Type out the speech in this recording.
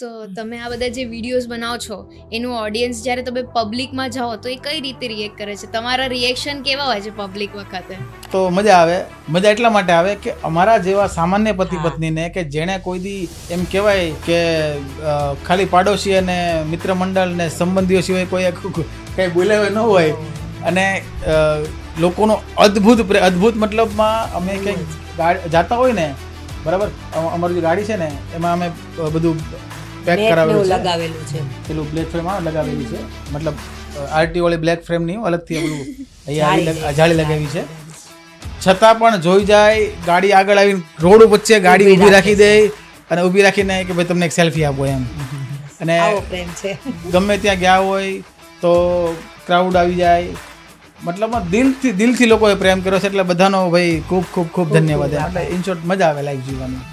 તો તમે આ બધા જે વિડીયોઝ બનાવો છો એનું ઓડિયન્સ જ્યારે તમે પબ્લિકમાં જાઓ તો એ કઈ રીતે રિએક્ટ કરે છે? તમારા રિએક્શન કેવા હોય છે પબ્લિક વખતે? તો મજા આવે. મજા એટલા માટે આવે કે અમારા જેવા સામાન્ય પતિ પત્નીને કે જેણે કોઈ દી એમ કહેવાય કે ખાલી પાડોશી અને મિત્ર મંડળ ને સંબંધીઓ સિવાય કોઈ કંઈ બોલાવે ન હોય અને લોકોનો અદ્ભુત મતલબમાં અમે કંઈક જાતા હોય ને, બરાબર, અમારી જે ગાડી છે ને એમાં અમે બધું પેક કરાવેલું લગાવેલું છે, પેલું બ્લેક ફ્રેમ લગાવેલી છે, મતલબ આરટી વાળી બ્લેક ફ્રેમ નહીં, અલગથી પેલું અહીંયા જાળી લગાવી છે. છતાં પણ જોઈ જાય, ગાડી આગળ આવીને રોડ વચ્ચે ગાડી ઊભી રાખી દે અને ઊભી રાખીને કે ભાઈ તમને એક સેલ્ફી આપો એમ. અને પ્રેમ છે. ગમે ત્યાં ગયા હોય તો ક્રાઉડ આવી જાય, મતલબમાં દિલથી લોકોએ પ્રેમ કર્યો છે, એટલે બધાનો ભાઈ ખૂબ ખૂબ ખૂબ ધન્યવાદ. એટલે ઇન શોર્ટ મજા આવે લાઈફ જીવવાની.